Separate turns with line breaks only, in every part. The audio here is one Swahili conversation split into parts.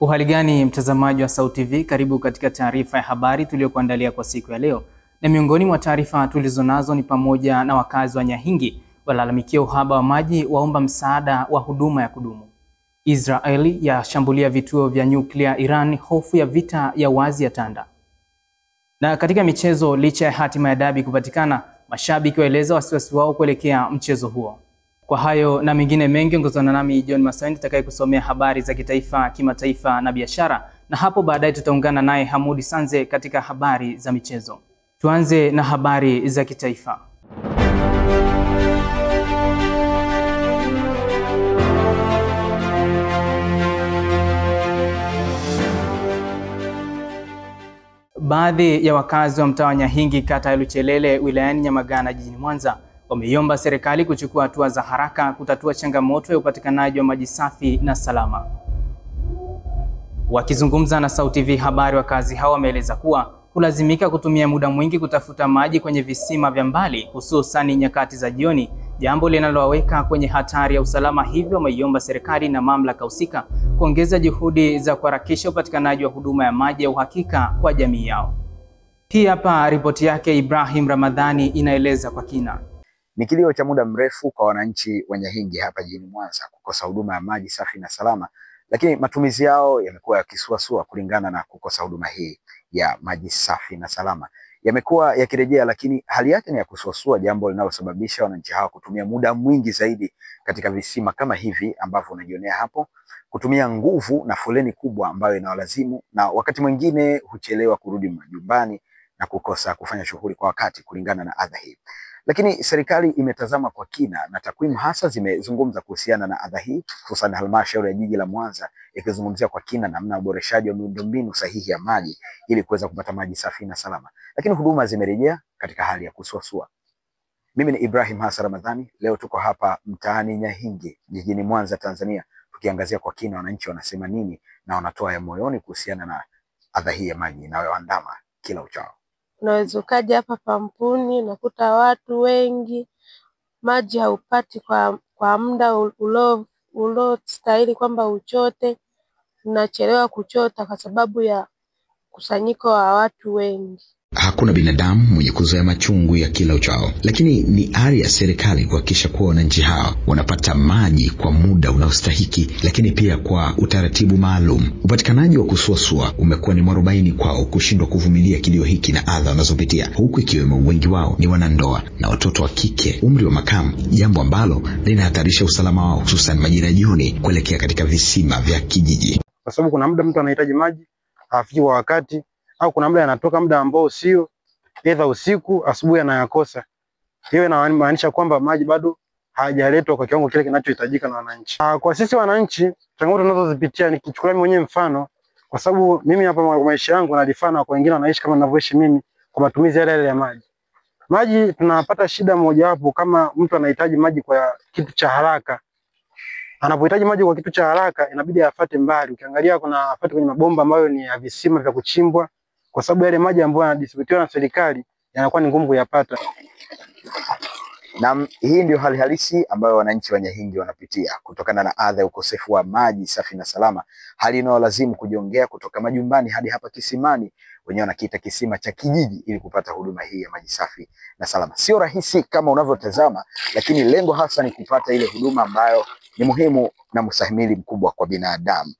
Uhali gani mtazamaji wa SAUT TV, karibu katika taarifa ya habari tuliyokuandalia kwa siku ya leo. Na miongoni mwa taarifa tulizonazo ni pamoja na wakazi wa Nyahingi walalamikia uhaba wa maji, waomba msaada wa huduma ya kudumu. Israeli yashambulia vituo vya nyuklia Iran, hofu ya vita ya wazi ya tanda. Na katika michezo, licha ya hatima ya dabi kupatikana, mashabiki waeleza wasiwasi wao kuelekea mchezo huo. Kwa hayo na mengine mengi, ongozana nami John Masaini nitakaye kusomea habari za kitaifa, kimataifa na biashara, na hapo baadaye tutaungana naye Hamudi Sanze katika habari za michezo. Tuanze na habari za kitaifa. Baadhi ya wakazi wa mtaa wa Nyahingi, kata ya Luchelele, wilayani Nyamagana, jijini Mwanza, wameiomba serikali kuchukua hatua za haraka kutatua changamoto ya upatikanaji wa maji safi na salama. Wakizungumza na SAUT TV habari, wakazi hao wameeleza kuwa kulazimika kutumia muda mwingi kutafuta maji kwenye visima vya mbali, hususani nyakati za jioni, jambo linalowaweka kwenye hatari ya usalama. Hivyo wameiomba serikali na mamlaka husika kuongeza juhudi za kuharakisha upatikanaji wa huduma ya maji ya uhakika kwa jamii yao. Hii hapa ripoti yake Ibrahim Ramadhani inaeleza kwa kina.
Ni kilio cha muda mrefu kwa wananchi wa Nyahingi hapa jijini Mwanza kukosa huduma ya maji safi na salama, lakini matumizi yao yamekuwa yakisuasua kulingana na kukosa huduma hii ya maji safi na salama. Yamekuwa yakirejea, lakini hali yake ni ya kusuasua, jambo linalosababisha wananchi hao kutumia muda mwingi zaidi katika visima kama hivi ambavyo unajionea hapo, kutumia nguvu na foleni kubwa ambayo inawalazimu, na wakati mwingine huchelewa kurudi majumbani na kukosa kufanya shughuli kwa wakati kulingana na adha hii. Lakini serikali imetazama kwa kina na takwimu hasa zimezungumza kuhusiana na adha hii, hususan halmashauri ya jiji la Mwanza ikizungumzia kwa kina namna uboreshaji wa miundombinu sahihi ya maji ili kuweza kupata maji safi na salama. Lakini huduma zimerejea katika hali ya kusuasua. Mimi ni Ibrahim Hassan Ramadhani, leo tuko hapa mtaani Nyahingi jijini Mwanza, Tanzania, tukiangazia kwa kina wananchi wanasema nini na wanatoa ya moyoni kuhusiana na adha hii ya maji inayoandama kila uchao.
Unaweza ukaja hapa Pampuni unakuta watu wengi, maji haupati kwa muda uliostahili kwamba uchote, unachelewa kuchota kwa sababu ya kusanyiko wa watu wengi.
Hakuna binadamu mwenye kuzoea machungu ya kila uchao, lakini ni ari ya serikali kuhakikisha kuwa wananchi hao wanapata maji kwa muda unaostahiki, lakini pia kwa utaratibu maalum. Upatikanaji wa kusuasua umekuwa ni mwarobaini kwao kushindwa kuvumilia kilio hiki na adha wanazopitia, huku ikiwemo wengi wao ni wanandoa na watoto wa kike umri wa makamu, jambo ambalo linahatarisha usalama wao, hususan majira jioni kuelekea katika visima vya kijiji.
Kwa sababu kuna muda mtu anahitaji maji hafiki kwa wakati, au kuna muda anatoka muda ambao sio, aidha usiku, asubuhi anayakosa. Hiyo inamaanisha kwamba maji bado hayajaletwa kwa kiwango kile kinachohitajika na wananchi. Kwa sisi wananchi, changamoto tunazozipitia, nikichukulia mimi mwenyewe mfano, kwa sababu mimi hapa maisha yangu nalifana kwa wengine wanaishi kama ninavyoishi mimi kwa matumizi yale ya maji. Maji tunapata shida moja wapo, kama mtu anahitaji maji kwa kitu cha haraka. Anapohitaji maji kwa kitu cha haraka inabidi afuate mbali. Ukiangalia kuna afuate kwenye mabomba ambayo ni ya visima vya kuchimbwa, kwa sababu yale maji ambayo yanadistributiwa na serikali yanakuwa ni ngumu kuyapata.
Na hii ndio hali halisi ambayo wananchi wa Nyahingi wanapitia kutokana na adha ya ukosefu wa maji safi na salama, hali inayolazimu kujiongea kutoka majumbani hadi hapa kisimani, wenyewe wanakiita kisima cha kijiji, ili kupata huduma hii ya maji safi na salama. Sio rahisi kama unavyotazama, lakini lengo hasa ni kupata ile huduma ambayo ni muhimu na mstahimili mkubwa kwa binadamu.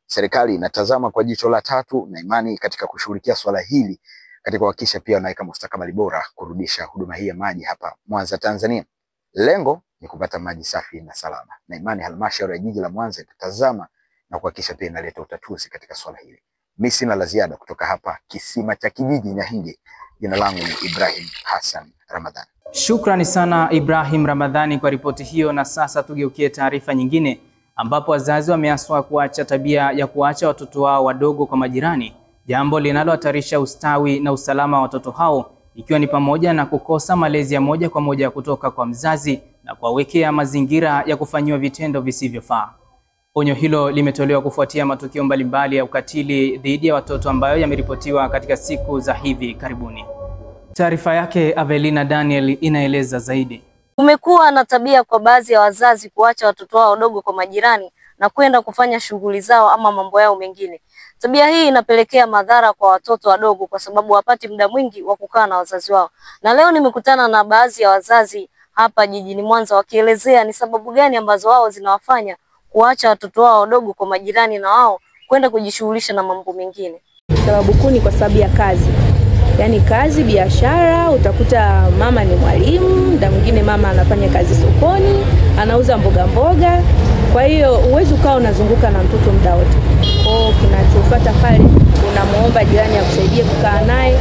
Serikali inatazama kwa jicho la tatu na imani katika kushughulikia swala hili, katika kuhakikisha pia wanaweka mustakabali bora kurudisha huduma hii ya maji hapa Mwanza, Tanzania. Lengo ni kupata maji safi na salama, na imani halmashauri ya jiji la Mwanza itatazama na kuhakikisha pia inaleta utatuzi katika swala hili. Mimi sina la ziada kutoka hapa kisima cha kijiji Nyahingi. Jina langu ni Ibrahim Hassan Ramadhani.
Shukrani sana Ibrahim Ramadhani kwa ripoti hiyo. Na sasa tugeukie taarifa nyingine, ambapo wazazi wameaswa kuacha tabia ya kuacha watoto wao wadogo kwa majirani, jambo linalohatarisha ustawi na usalama wa watoto hao, ikiwa ni pamoja na kukosa malezi ya moja kwa moja kutoka kwa mzazi na kuwawekea mazingira ya kufanyiwa vitendo visivyofaa. Onyo hilo limetolewa kufuatia matukio mbalimbali ya ukatili dhidi ya watoto ambayo yameripotiwa katika siku za hivi karibuni. Taarifa yake Avelina Daniel inaeleza zaidi.
Kumekuwa na tabia kwa baadhi ya wazazi kuacha watoto wao wadogo kwa majirani, na kwenda kufanya shughuli zao ama mambo yao mengine. Tabia hii inapelekea madhara kwa watoto wadogo kwa sababu hawapati muda mwingi wa kukaa na wazazi wao. Na leo nimekutana na baadhi ya wazazi hapa jijini Mwanza wakielezea ni sababu gani ambazo wao zinawafanya kuacha watoto wao wadogo kwa majirani na wao kwenda kujishughulisha na mambo mengine.
Sababu kuu ni kwa sababu ya kazi. Yaani kazi, biashara, utakuta mama ni mwalimu, muda mwingine mama anafanya kazi sokoni, anauza mboga. Kwa hiyo huwezi ukawa unazunguka na mtoto muda wote. Kwa kinachofuata pale unamuomba jirani akusaidie kukaa naye,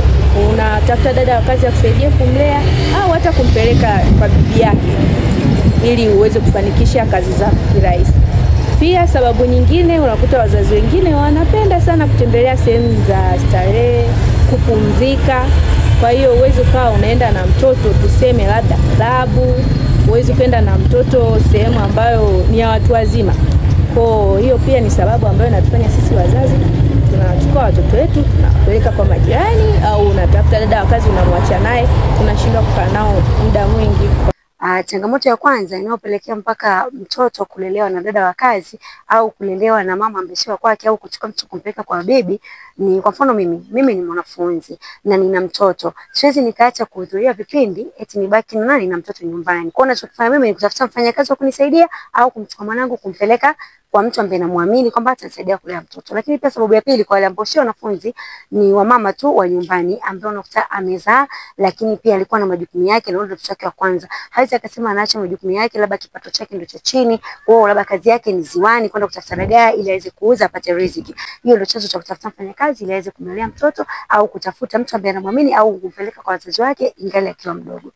unatafuta dada wa kazi akusaidie kumlea au hata kumpeleka kwa bibi yake ili uweze kufanikisha kazi zako kirahisi. Pia sababu nyingine unakuta wazazi wengine wanapenda sana kutembelea sehemu za starehe, kupumzika. Kwa hiyo uweze ukawa unaenda na mtoto tuseme labda klabu, uweze kwenda na mtoto sehemu ambayo ni ya watu wazima. Kwa hiyo pia ni sababu ambayo inatufanya sisi wazazi tunachukua watoto wetu tunapeleka kwa majirani au unatafuta dada wa kazi unamwacha naye, tunashindwa kukaa nao muda mwingi.
Changamoto ya kwanza inayopelekea mpaka mtoto kulelewa na dada wa kazi au kulelewa na mama ambaye sio kwake au kuchukua mtoto kumpeleka kwa bibi ni kwa mfano mimi ni mwanafunzi na nina mtoto. Siwezi nikaacha kuhudhuria vipindi eti nibaki na nani na mtoto nyumbani. Kwa hiyo ninachofanya mimi ni kutafuta mfanyakazi wa kunisaidia au kumchukua mwanangu kumpeleka kwa mtu ambaye namuamini kwamba atanisaidia kulea mtoto. Lakini pia sababu ya pili kwa wale ambao sio wanafunzi ni wamama tu wa nyumbani ambao unakuta amezaa lakini pia alikuwa na majukumu yake na ndio mtoto wake wa kwanza. Hawezi akasema anaacha majukumu yake, labda kipato chake ndio cha chini, au labda kazi yake ni ziwani kwenda kutafuta dagaa ili aweze kuuza apate riziki. Hiyo ndio chanzo cha kutafuta mfanyakazi ili aweze kumlea mtoto au kutafuta mtu ambaye anamwamini au kumpeleka kwa wazazi wake ingali akiwa mdogo.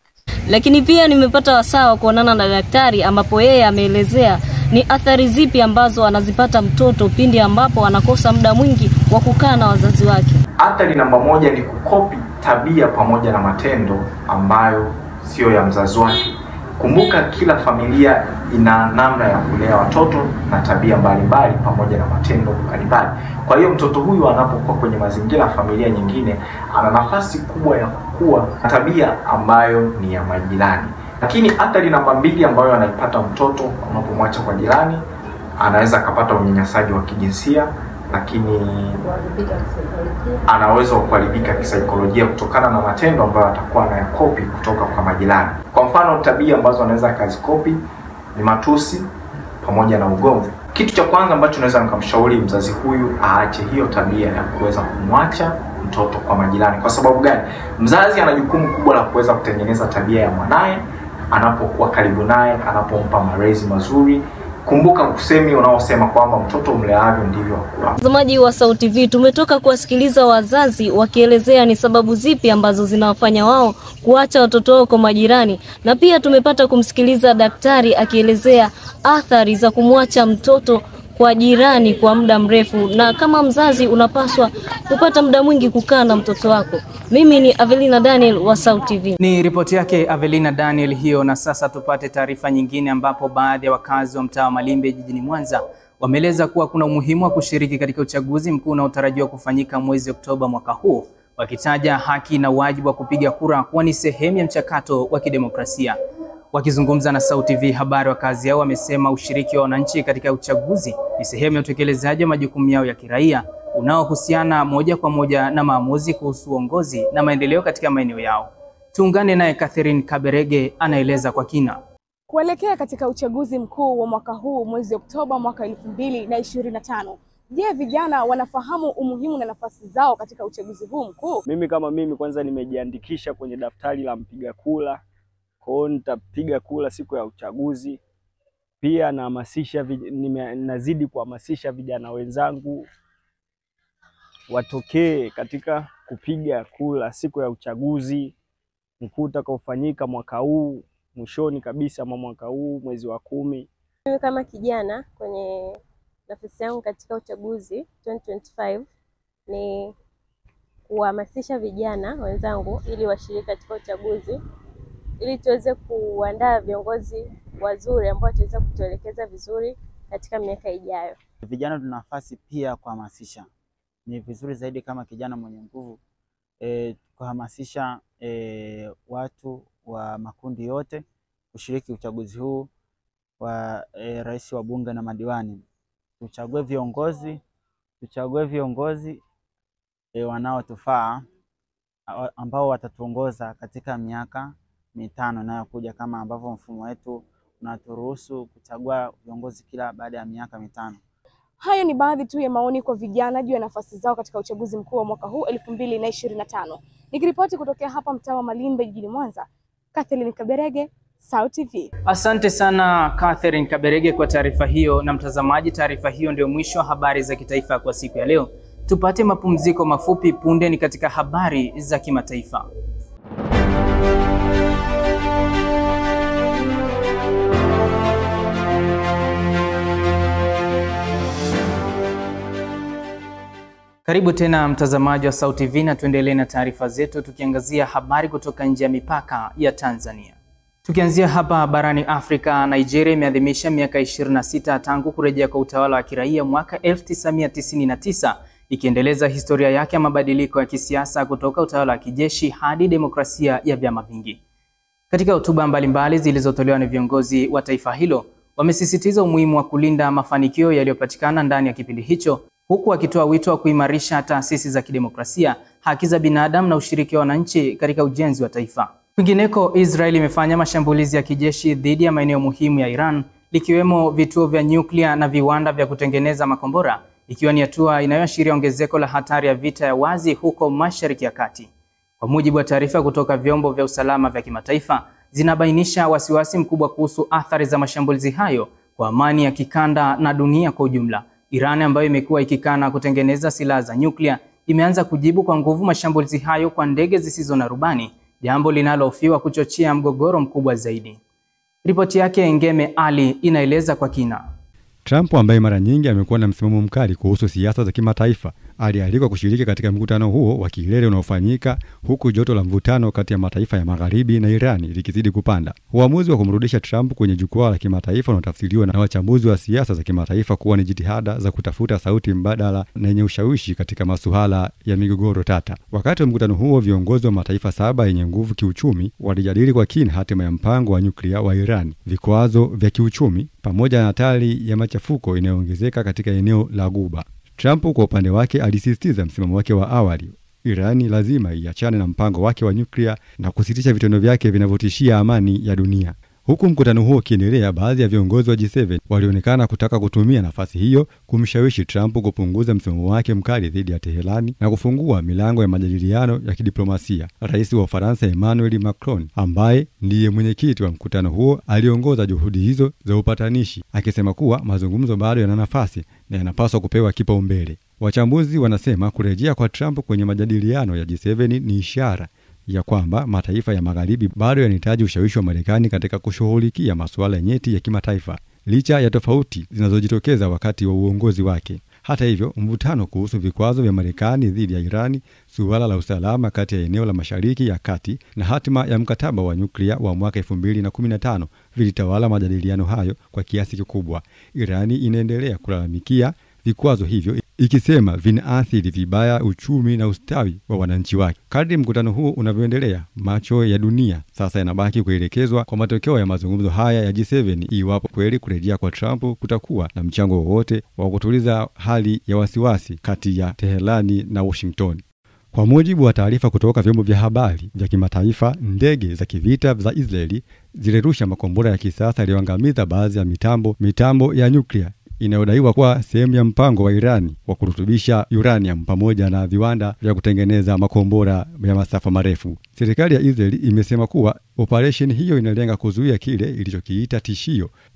Lakini pia nimepata wasaa kuonana na daktari ambapo yeye ameelezea ni athari zipi ambazo anazipata mtoto pindi ambapo anakosa muda mwingi wa kukaa na wazazi wake.
Athari namba moja ni kukopi tabia pamoja na matendo ambayo sio ya mzazi wake. Kumbuka kila familia ina namna ya kulea watoto na tabia mbalimbali pamoja na matendo mbalimbali. Kwa hiyo mtoto huyu anapokuwa kwenye mazingira ya familia nyingine ana nafasi kubwa ya kukua na tabia ambayo ni ya majirani. Lakini athari namba mbili ambayo anaipata mtoto unapomwacha kwa jirani, anaweza akapata unyanyasaji wa kijinsia, lakini anaweza kuharibika kisaikolojia kutokana na matendo ambayo atakuwa anayakopi kutoka kwa majirani. Kwa mfano tabia ambazo anaweza kazikopi ni matusi pamoja na ugomvi. Kitu cha kwanza ambacho naweza nikamshauri mzazi huyu aache hiyo tabia ya kuweza kumwacha mtoto kwa majirani. Kwa sababu gani? Mzazi ana jukumu kubwa la kuweza kutengeneza tabia ya mwanae anapokuwa karibu naye, anapompa malezi mazuri. Kumbuka usemi unaosema kwamba mtoto mleavyo ndivyo akua.
Mtazamaji wa Sauti TV, tumetoka kuwasikiliza wazazi wakielezea ni sababu zipi ambazo zinawafanya wao kuacha watoto wao kwa majirani, na pia tumepata kumsikiliza daktari akielezea athari za kumwacha mtoto kwa jirani kwa muda mrefu, na kama mzazi unapaswa kupata muda mwingi kukaa na mtoto wako. Mimi ni Avelina Daniel wa Sauti TV.
Ni ripoti yake Avelina Daniel hiyo. Na sasa tupate taarifa nyingine ambapo baadhi ya wakazi wa mtaa wa Malimbe jijini Mwanza wameeleza kuwa kuna umuhimu wa kushiriki katika uchaguzi mkuu unaotarajiwa kufanyika mwezi Oktoba mwaka huu, wakitaja haki na wajibu wa kupiga kura kuwa ni sehemu ya mchakato wa kidemokrasia. Wakizungumza na Sauti TV habari, wakazi hao wamesema ushiriki wa wananchi katika uchaguzi ni sehemu ya utekelezaji wa majukumu yao ya kiraia unaohusiana moja kwa moja na maamuzi kuhusu uongozi na maendeleo katika maeneo yao. Tuungane naye Catherine Kaberege anaeleza kwa kina.
Kuelekea katika uchaguzi mkuu wa mwaka huu mwezi Oktoba mwaka 2025. Je, vijana wanafahamu umuhimu na nafasi zao katika uchaguzi huu mkuu?
Mimi kama mimi kwanza nimejiandikisha kwenye daftari la mpiga kura. Kwa hiyo nitapiga kura siku ya uchaguzi. Pia nazidi kuhamasisha vijana wenzangu watokee katika kupiga kura siku ya uchaguzi mkuu utakaofanyika mwaka huu, mwishoni kabisa mwa mwaka huu mwezi wa 10.
Mimi kama kijana kwenye nafasi yangu katika uchaguzi 2025 ni kuhamasisha vijana wenzangu ili washiriki katika uchaguzi ili tuweze kuandaa viongozi wazuri ambao wataweza kutuelekeza vizuri katika miaka ijayo.
Vijana tuna nafasi pia kuhamasisha. Ni vizuri zaidi kama kijana mwenye nguvu kuhamasisha watu wa makundi yote kushiriki uchaguzi huu wa rais wa bunge na madiwani. tuchague viongozi wanaotufaa ambao watatuongoza katika miaka mitano inayokuja, kama ambavyo mfumo wetu unaturuhusu kuchagua viongozi kila baada ya miaka mitano.
Hayo ni baadhi tu ya maoni kwa vijana juu ya nafasi zao katika uchaguzi mkuu wa mwaka huu 2025. Nikiripoti kutokea hapa mtaa wa Malimbe jijini Mwanza, Catherine Kaberege, SAUT TV.
Asante sana Catherine Kaberege kwa taarifa hiyo. Na mtazamaji, taarifa hiyo ndio mwisho wa habari za kitaifa kwa siku ya leo. Tupate mapumziko mafupi, punde ni katika habari za kimataifa. Karibu tena mtazamaji wa SAUT TV, na tuendelee na taarifa zetu tukiangazia habari kutoka nje ya mipaka ya Tanzania. Tukianzia hapa barani Afrika, Nigeria imeadhimisha miaka 26 tangu kurejea kwa utawala wa kiraia mwaka 1999, ikiendeleza historia yake ya mabadiliko ya kisiasa kutoka utawala wa kijeshi hadi demokrasia ya vyama vingi. Katika hotuba mbalimbali zilizotolewa na viongozi wa taifa hilo, wamesisitiza umuhimu wa kulinda mafanikio yaliyopatikana ndani ya kipindi hicho, huku wakitoa wito wa kuimarisha taasisi za kidemokrasia, haki za binadamu na ushiriki wa wananchi katika ujenzi wa taifa. Kwingineko, Israel imefanya mashambulizi ya kijeshi dhidi ya maeneo muhimu ya Iran, likiwemo vituo vya nyuklia na viwanda vya kutengeneza makombora, ikiwa ni hatua inayoashiria ongezeko la hatari ya vita ya wazi huko Mashariki ya Kati. Kwa mujibu wa taarifa kutoka vyombo vya usalama vya kimataifa, zinabainisha wasiwasi mkubwa kuhusu athari za mashambulizi hayo kwa amani ya kikanda na dunia kwa ujumla. Iran, ambayo imekuwa ikikana kutengeneza silaha za nyuklia, imeanza kujibu kwa nguvu mashambulizi hayo kwa ndege zisizo na rubani, jambo linalohofiwa kuchochea mgogoro mkubwa zaidi. Ripoti yake Ngeme Ali inaeleza kwa kina.
Trump, ambaye mara nyingi amekuwa na msimamo mkali kuhusu siasa za kimataifa, alialikwa kushiriki katika mkutano huo wa kilele unaofanyika huku joto la mvutano kati ya mataifa ya Magharibi na Irani likizidi kupanda. Uamuzi wa kumrudisha Trump kwenye jukwaa la kimataifa unatafsiriwa na wachambuzi wa siasa za kimataifa kuwa ni jitihada za kutafuta sauti mbadala na yenye ushawishi katika masuala ya migogoro tata. Wakati wa mkutano huo, viongozi wa mataifa 7 yenye nguvu kiuchumi walijadili kwa kina hatima ya mpango wa nyuklia wa Irani, vikwazo vya kiuchumi, pamoja na hatari ya machafuko inayoongezeka katika eneo la Ghuba. Trump kwa upande wake alisisitiza msimamo wake wa awali: Irani lazima iachane na mpango wake wa nyuklia na kusitisha vitendo vyake vinavyotishia amani ya dunia. Huku mkutano huo ukiendelea, baadhi ya viongozi wa G7 walionekana kutaka kutumia nafasi hiyo kumshawishi Trump kupunguza msimamo wake mkali dhidi ya Teherani na kufungua milango ya majadiliano ya kidiplomasia. Rais wa Ufaransa Emmanuel Macron, ambaye ndiye mwenyekiti wa mkutano huo, aliongoza juhudi hizo za upatanishi, akisema kuwa mazungumzo bado yana nafasi na yanapaswa kupewa kipaumbele. Wachambuzi wanasema kurejea kwa Trump kwenye majadiliano ya G7 ni ishara ya kwamba mataifa ya Magharibi bado yanahitaji ushawishi wa Marekani katika kushughulikia masuala nyeti ya kimataifa, licha ya tofauti zinazojitokeza wakati wa uongozi wake. Hata hivyo, mvutano kuhusu vikwazo vya Marekani dhidi ya Irani, suala la usalama kati ya eneo la Mashariki ya Kati na hatima ya mkataba wa nyuklia wa mwaka 2015 vilitawala majadiliano hayo kwa kiasi kikubwa. Irani inaendelea kulalamikia vikwazo hivyo, ikisema vinaathiri vibaya uchumi na ustawi wa wananchi wake. Kadri mkutano huo unavyoendelea, macho ya dunia sasa yanabaki kuelekezwa kwa matokeo ya mazungumzo haya ya G7, iwapo kweli kurejea kwa Trump kutakuwa na mchango wowote wa kutuliza hali ya wasiwasi kati ya Teherani na Washington. Kwa mujibu wa taarifa kutoka vyombo vya habari vya kimataifa, ndege za kivita za Israeli zilirusha makombora ya kisasa yaliyoangamiza baadhi ya mitambo ya nyuklia inayodaiwa kuwa sehemu ya mpango wa Irani wa kurutubisha uranium pamoja na viwanda vya kutengeneza makombora ya masafa marefu. Serikali ya Israeli imesema kuwa operation hiyo inalenga kuzuia kile ilichokiita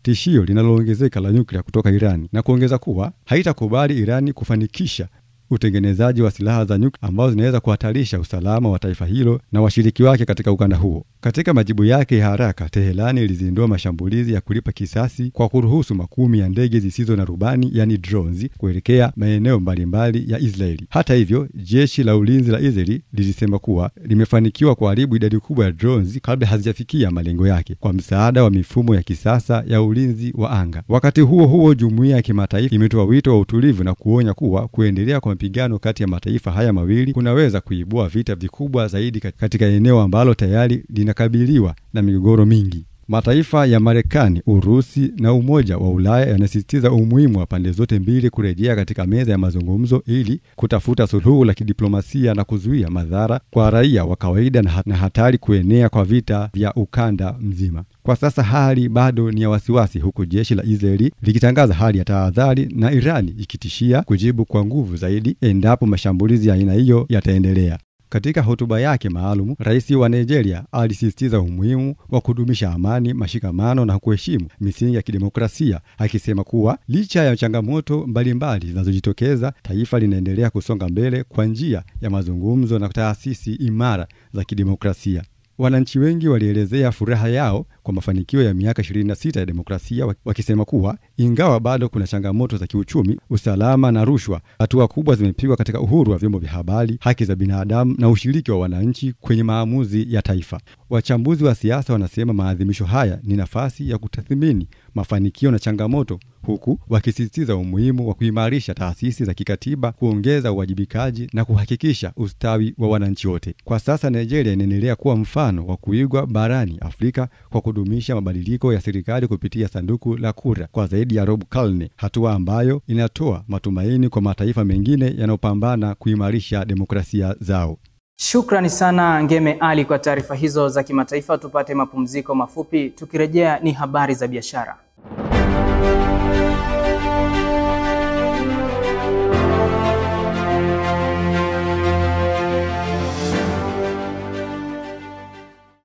tishio linaloongezeka la nyuklia kutoka Irani, na kuongeza kuwa haitakubali Irani kufanikisha utengenezaji wa silaha za nyuklia ambazo zinaweza kuhatarisha usalama wa taifa hilo na washiriki wake katika ukanda huo. Katika majibu yake ya haraka, Teherani ilizindua mashambulizi ya kulipa kisasi kwa kuruhusu makumi ya ndege zisizo na rubani, yani drones, kuelekea maeneo mbalimbali ya Israeli. Hata hivyo, jeshi la ulinzi la Israeli lilisema kuwa limefanikiwa kuharibu idadi kubwa ya drones kabla hazijafikia malengo yake kwa msaada wa mifumo ya kisasa ya ulinzi wa anga. Wakati huo huo, jumuiya ya kimataifa imetoa wito wa utulivu na kuonya kuwa kuendelea kwa mapigano kati ya mataifa haya mawili kunaweza kuibua vita vikubwa zaidi katika eneo ambalo tayari linakabiliwa na migogoro mingi. Mataifa ya Marekani, Urusi na Umoja wa Ulaya yanasisitiza umuhimu wa pande zote mbili kurejea katika meza ya mazungumzo ili kutafuta suluhu la kidiplomasia na kuzuia madhara kwa raia wa kawaida na hatari kuenea kwa vita vya ukanda mzima. Kwa sasa hali bado ni ya wasiwasi, huku jeshi la Israeli likitangaza hali ya tahadhari na Irani ikitishia kujibu kwa nguvu zaidi endapo mashambulizi ya aina hiyo yataendelea. Katika hotuba yake maalum, Rais wa Nigeria alisisitiza umuhimu wa kudumisha amani, mashikamano na kuheshimu misingi ya kidemokrasia, akisema kuwa licha ya changamoto mbalimbali zinazojitokeza, taifa linaendelea kusonga mbele kwa njia ya mazungumzo na taasisi imara za kidemokrasia. Wananchi wengi walielezea furaha yao kwa mafanikio ya miaka 26 ya demokrasia, wakisema kuwa ingawa bado kuna changamoto za kiuchumi, usalama na rushwa, hatua kubwa zimepigwa katika uhuru wa vyombo vya habari, haki za binadamu na ushiriki wa wananchi kwenye maamuzi ya taifa. Wachambuzi wa siasa wanasema maadhimisho haya ni nafasi ya kutathmini mafanikio na changamoto, huku wakisisitiza umuhimu wa kuimarisha taasisi za kikatiba, kuongeza uwajibikaji na kuhakikisha ustawi wa wananchi wote. Kwa sasa Nigeria inaendelea kuwa mfano wa kuigwa barani Afrika kwa kudumisha mabadiliko ya serikali kupitia sanduku la kura kwa zaidi ya robo karne, hatua ambayo inatoa matumaini kwa mataifa mengine yanayopambana kuimarisha demokrasia zao.
Shukrani sana Ngeme Ali kwa taarifa hizo za kimataifa. Tupate mapumziko mafupi, tukirejea ni habari za biashara.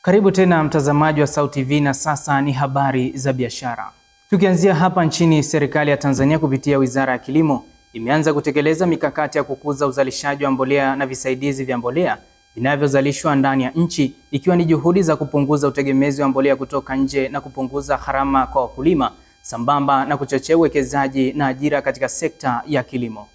Karibu tena mtazamaji wa Sauti TV, na sasa ni habari za biashara. Tukianzia hapa nchini, serikali ya Tanzania kupitia Wizara ya Kilimo imeanza kutekeleza mikakati ya kukuza uzalishaji wa mbolea na visaidizi vya mbolea vinavyozalishwa ndani ya nchi, ikiwa ni juhudi za kupunguza utegemezi wa mbolea kutoka nje na kupunguza gharama kwa wakulima, sambamba na kuchochea uwekezaji na ajira katika sekta ya kilimo.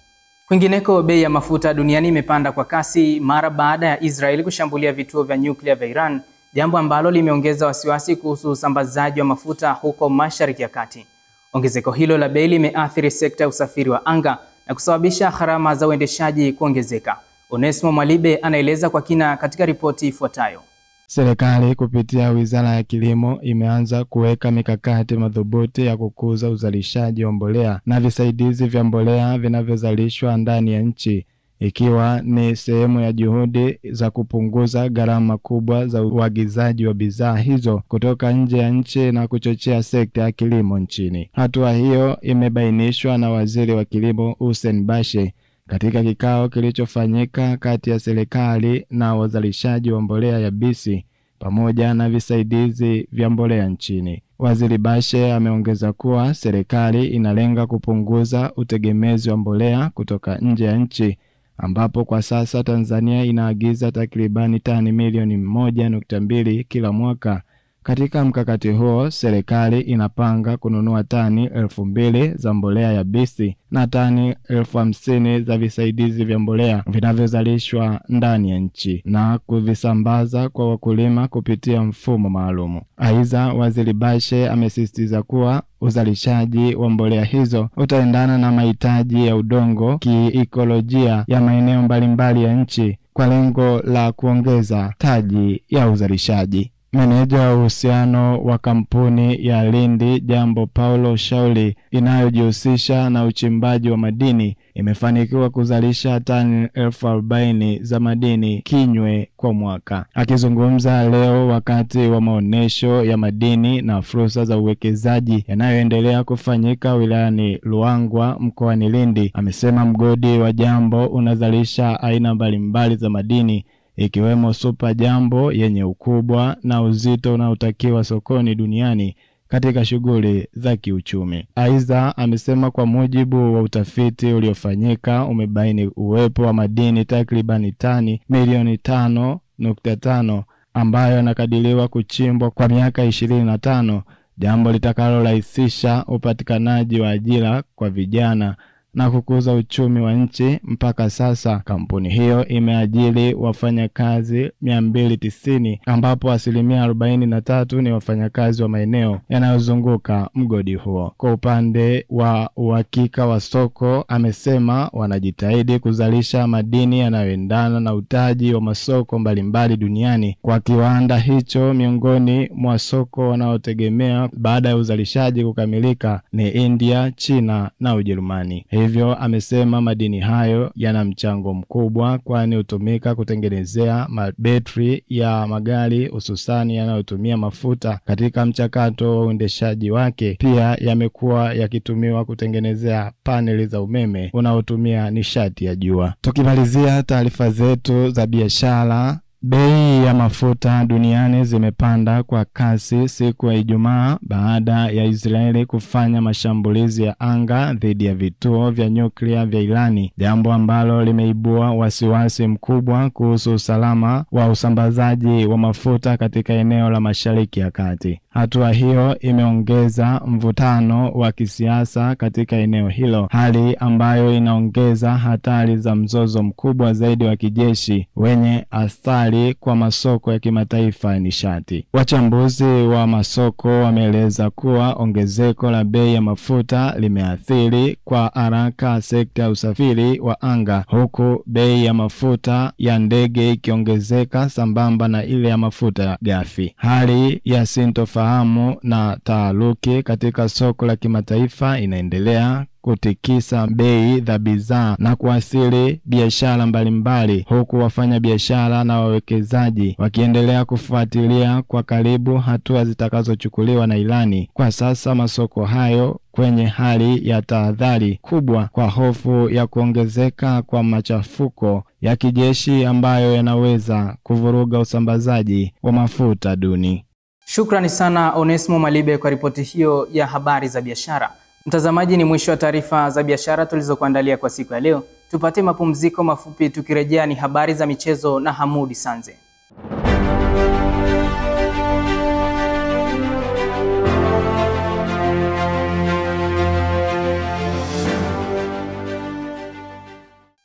Kwingineko, bei ya mafuta duniani imepanda kwa kasi mara baada ya Israeli kushambulia vituo vya nyuklia vya Iran, jambo ambalo limeongeza wasiwasi kuhusu usambazaji wa mafuta huko Mashariki ya Kati. Ongezeko hilo la bei limeathiri sekta ya usafiri wa anga na kusababisha gharama za uendeshaji kuongezeka. Onesmo Mwalibe anaeleza kwa kina katika ripoti ifuatayo.
Serikali kupitia Wizara ya Kilimo imeanza kuweka mikakati madhubuti ya kukuza uzalishaji wa mbolea na visaidizi vya mbolea vinavyozalishwa ndani ya nchi, ikiwa ni sehemu ya juhudi za kupunguza gharama kubwa za uagizaji wa bidhaa hizo kutoka nje ya nchi na kuchochea sekta ya kilimo nchini. Hatua hiyo imebainishwa na Waziri wa Kilimo Hussein Bashe katika kikao kilichofanyika kati ya serikali na wazalishaji wa mbolea ya bisi pamoja na visaidizi vya mbolea nchini. Waziri Bashe ameongeza kuwa serikali inalenga kupunguza utegemezi wa mbolea kutoka nje ya nchi, ambapo kwa sasa Tanzania inaagiza takribani tani milioni 1.2 kila mwaka. Katika mkakati huo, serikali inapanga kununua tani 2,000 za mbolea ya bisi na tani 50,000 za visaidizi vya mbolea vinavyozalishwa ndani ya nchi na kuvisambaza kwa wakulima kupitia mfumo maalum. Aidha, Waziri Bashe amesisitiza kuwa uzalishaji wa mbolea hizo utaendana na mahitaji ya udongo kiikolojia ya maeneo mbalimbali ya nchi kwa lengo la kuongeza taji ya uzalishaji. Meneja wa uhusiano wa kampuni ya Lindi Jambo Paulo Shauli inayojihusisha na uchimbaji wa madini imefanikiwa kuzalisha tani 40,000 za madini kinywe kwa mwaka. Akizungumza leo wakati wa maonesho ya madini na fursa za uwekezaji yanayoendelea kufanyika wilayani Luangwa mkoani Lindi, amesema mgodi wa Jambo unazalisha aina mbalimbali za madini ikiwemo Super Jambo yenye ukubwa na uzito unaotakiwa sokoni duniani katika shughuli za kiuchumi. Aidha, amesema kwa mujibu wa utafiti uliofanyika umebaini uwepo wa madini takribani tani milioni 5.5 ambayo yanakadiriwa kuchimbwa kwa miaka 25, jambo litakalorahisisha upatikanaji wa ajira kwa vijana na kukuza uchumi wa nchi. Mpaka sasa kampuni hiyo imeajiri wafanyakazi 290 ambapo 43% ni wafanyakazi wa maeneo yanayozunguka mgodi huo. Kwa upande wa uhakika wa soko, amesema wanajitahidi kuzalisha madini yanayoendana na utaji wa masoko mbalimbali duniani. Kwa kiwanda hicho, miongoni mwa soko wanaotegemea baada ya uzalishaji kukamilika ni India, China na Ujerumani. Hivyo amesema madini hayo yana mchango mkubwa, kwani hutumika kutengenezea mabetri ya magari hususani yanayotumia mafuta katika mchakato wa uendeshaji wake. Pia yamekuwa yakitumiwa kutengenezea paneli za umeme unaotumia nishati ya jua. Tukimalizia taarifa zetu za biashara, bei ya mafuta duniani zimepanda kwa kasi siku ya Ijumaa baada ya Israeli kufanya mashambulizi ya anga dhidi ya vituo vya nyuklia vya Irani, jambo ambalo limeibua wasiwasi mkubwa kuhusu usalama wa usambazaji wa mafuta katika eneo la Mashariki ya Kati. Hatua hiyo imeongeza mvutano wa kisiasa katika eneo hilo, hali ambayo inaongeza hatari za mzozo mkubwa zaidi wa kijeshi wenye athari kwa masoko ya kimataifa ya nishati. Wachambuzi wa masoko wameeleza kuwa ongezeko la bei ya mafuta limeathiri kwa haraka sekta ya usafiri wa anga, huku bei ya mafuta ya ndege ikiongezeka sambamba na ile ya mafuta ghafi. Hali ya sintofahamu na taharuki katika soko la kimataifa inaendelea kutikisa bei za bidhaa na kuathiri biashara mbalimbali, huku wafanya biashara na wawekezaji wakiendelea kufuatilia kwa karibu hatua zitakazochukuliwa na Irani. Kwa sasa masoko hayo kwenye hali ya tahadhari kubwa kwa hofu ya kuongezeka kwa machafuko ya kijeshi ambayo yanaweza kuvuruga usambazaji wa mafuta duni.
Shukrani sana Onesmo Malibe kwa ripoti hiyo ya habari za biashara. Mtazamaji, ni mwisho wa taarifa za biashara tulizokuandalia kwa siku ya leo. Tupate mapumziko mafupi, tukirejea ni habari za michezo na Hamudi Sanze.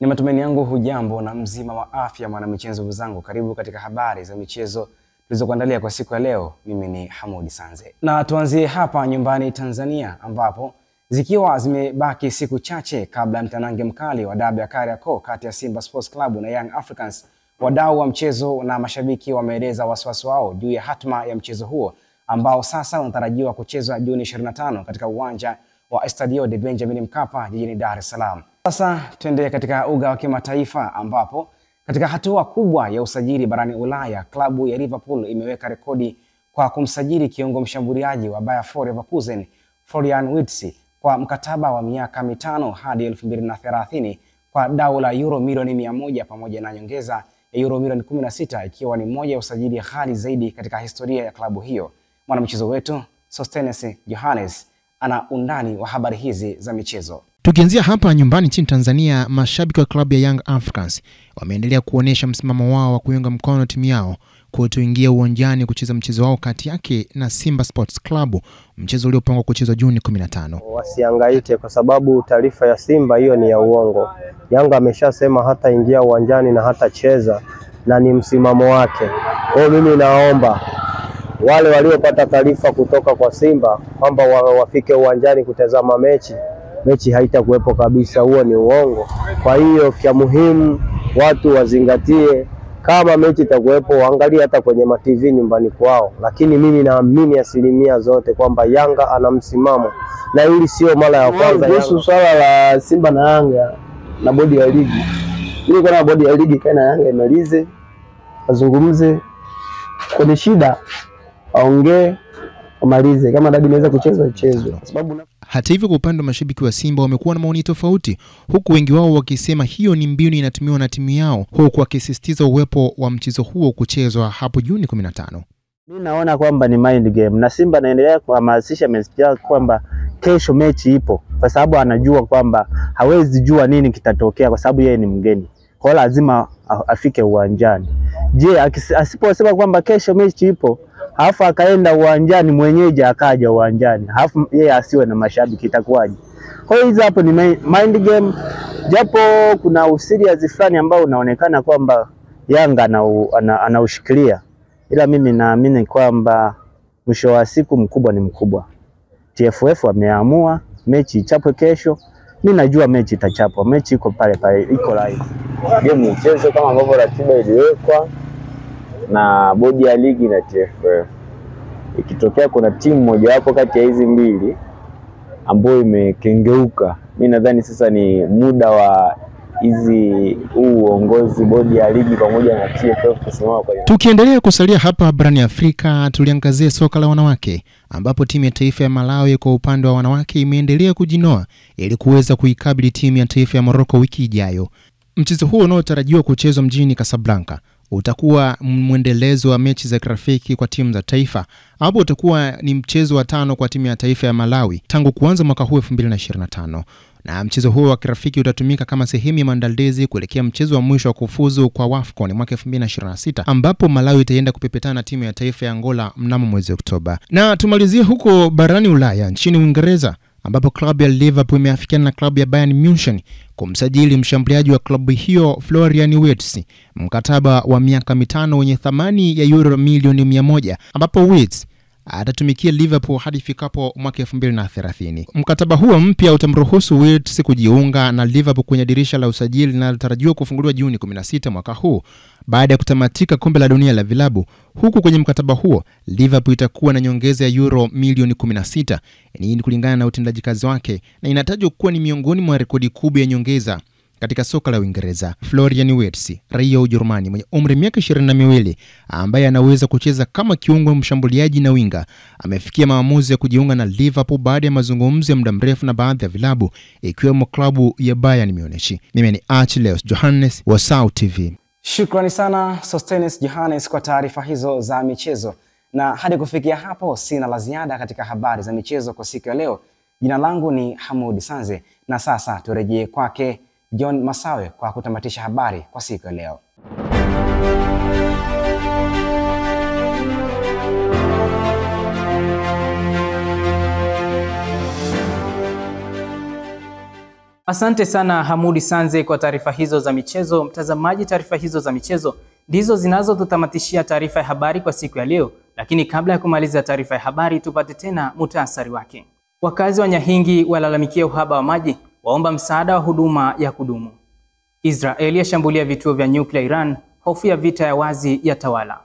Ni matumaini yangu hujambo na mzima wa afya mwanamichezo wenzangu. Karibu katika habari za michezo tulizokuandalia kwa siku ya leo. Mimi ni Hamudi Sanze. Na tuanzie hapa nyumbani Tanzania, ambapo zikiwa zimebaki siku chache kabla mtanange mkali wa dabi ya Kariakoo kati ya Simba Sports Club na Young Africans, wadau wa mchezo na mashabiki wameeleza wasiwasi wao juu ya hatma ya mchezo huo ambao sasa unatarajiwa kuchezwa Juni 25 katika uwanja wa Estadio de Benjamin Mkapa jijini Dar es Salaam. Sasa tuendelee katika uga wa kimataifa, ambapo katika hatua kubwa ya usajili barani Ulaya, klabu ya Liverpool imeweka rekodi kwa kumsajili kiungo mshambuliaji wa Bayer Leverkusen Florian Wirtz kwa mkataba wa miaka 5 hadi 2030 kwa dau la euro milioni 100 pamoja na nyongeza ya euro milioni 16, ikiwa ni moja ya usajili ghali zaidi katika historia ya klabu hiyo. Mwanamchezo wetu Sostenes Johannes ana undani wa habari hizi za michezo.
Tukianzia hapa nyumbani nchini Tanzania, mashabiki wa klabu ya Young Africans wameendelea kuonesha msimamo wao wa kuunga mkono timu yao kutoingia uwanjani kucheza mchezo wao kati yake na Simba Sports Club, mchezo uliopangwa kuchezwa Juni 15.
Wasihangaike kwa sababu taarifa ya Simba hiyo ni ya uongo. Yanga ameshasema hata ingia uwanjani na hata cheza, na ni msimamo wake. Kwa mimi naomba wale waliopata taarifa kutoka kwa Simba kwamba wafike uwanjani kutazama mechi haitakuwepo kabisa, huo ni uongo. Kwa hiyo kia muhimu watu wazingatie, kama mechi itakuwepo waangalie hata kwenye TV nyumbani kwao, lakini mimi naamini asilimia zote kwamba Yanga ana msimamo, na hili sio mara ya kwanza.
Kuhusu swala la Simba na Yanga na bodi ya ligi, ili kuna bodi ya ligi kana Yanga imalize, azungumze kwenye shida, aongee, amalize, kama dabi inaweza kuchezwa ichezwe. Sababu
hata hivyo, kwa upande wa mashabiki wa Simba wamekuwa na maoni tofauti, huku wengi wao wakisema hiyo ni mbinu inatumiwa na timu yao, huku wakisisitiza uwepo wa mchezo huo kuchezwa hapo Juni 15.
Mimi naona kwamba ni mind game, na Simba naendelea kuhamasisha mechi kwamba kesho mechi ipo, kwa sababu anajua kwamba hawezi jua nini kitatokea kwa sababu yeye ni mgeni. Kwa lazima afike uwanjani. Je, asiposema kwamba kesho mechi ipo,
alafu akaenda uwanjani, mwenyeji akaja uwanjani, alafu yeye asiwe na mashabiki, itakuwaje? Kwa hiyo hizo hapo ni mind game, japo kuna userious fulani ambao unaonekana kwamba Yanga anaushikilia, ila mimi naamini kwamba mwisho wa siku mkubwa ni mkubwa. TFF wameamua mechi ichapwe kesho. Mimi najua mechi itachapwa, mechi iko pale pale, iko live.
Game mchezo kama ambavyo ratiba iliwekwa na bodi ya ligi na TFF. Ikitokea kuna timu moja wapo kati ya hizi mbili ambayo imekengeuka, mimi nadhani sasa ni muda wa uongozi, bodi ya ligi pamoja na TFF kusimama kwa.
Tukiendelea kusalia hapa barani Afrika, tuliangazia soka la wanawake ambapo timu ya taifa ya Malawi kwa upande wa wanawake imeendelea kujinoa ili kuweza kuikabili timu ya taifa ya Morocco wiki ijayo. Mchezo huo unaotarajiwa kuchezwa mjini Casablanca utakuwa mwendelezo wa mechi za kirafiki kwa timu za taifa. Hapo utakuwa ni mchezo wa 5 kwa timu ya taifa ya Malawi tangu kuanza mwaka huu 2025. Na mchezo huo wa kirafiki utatumika kama sehemu ya maandalizi kuelekea mchezo wa mwisho wa kufuzu kwa WAFCON mwaka 2026 ambapo Malawi itaenda kupepetana na timu ya taifa ya Angola mnamo mwezi Oktoba. Na tumalizie huko barani Ulaya, nchini Uingereza ambapo klabu ya Liverpool imeafikiana na klabu ya Bayern Munich kumsajili mshambuliaji wa klabu hiyo Florian Wirtz, mkataba wa miaka 5 wenye thamani ya euro milioni 100 ambapo Wirtz atatumikia Liverpool hadi fikapo mwaka 2030. Mkataba huo mpya utamruhusu Wirtz kujiunga na Liverpool kwenye dirisha la usajili linalotarajiwa kufunguliwa Juni 16 mwaka huu baada ya kutamatika kombe la dunia la vilabu. Huku kwenye mkataba huo Liverpool itakuwa na nyongeza ya euro milioni 16. Ni kulingana na utendaji kazi wake na inatajwa kuwa ni miongoni mwa rekodi kubwa ya nyongeza katika soka la Uingereza. Florian Wirtz, raia wa Ujerumani mwenye umri miaka 22 ambaye anaweza kucheza kama kiungo mshambuliaji na winga, amefikia maamuzi ya kujiunga na Liverpool baada ya mazungumzo ya muda mrefu na baadhi ya vilabu ikiwemo klabu ya Bayern Munich. Mimi ni Achilles Johannes wa SAUT TV.
Shukrani sana Sostenes Johannes kwa taarifa hizo za michezo. Na hadi kufikia hapo sina la ziada katika habari za michezo kwa siku ya leo. Jina langu ni Hamudi Sanze na sasa turejee kwake John Masawe kwa kutamatisha habari kwa siku ya leo.
Asante sana Hamudi Sanze kwa taarifa hizo za michezo. Mtazamaji, taarifa hizo za michezo ndizo zinazotutamatishia taarifa ya habari kwa siku ya leo. Lakini kabla ya kumaliza taarifa ya habari, tupate tena muhtasari wake. Wakazi wa Nyahingi walalamikia uhaba wa maji, waomba msaada wa huduma ya kudumu. Israeli yashambulia vituo vya nyuklia Iran, hofu ya vita ya wazi ya tawala.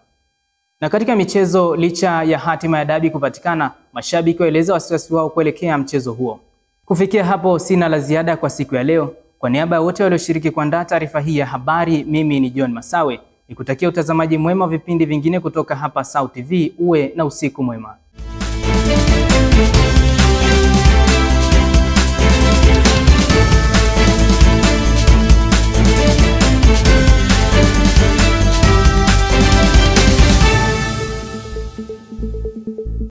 Na katika michezo, licha ya hatima ya dabi kupatikana, mashabiki waeleza wasiwasi wao kuelekea mchezo huo. Kufikia hapo sina la ziada kwa siku ya leo. Kwa niaba ya wote walioshiriki kuandaa taarifa hii ya habari, mimi ni John Masawe. Nikutakia utazamaji mwema vipindi vingine kutoka hapa SAUT TV. Uwe na usiku mwema.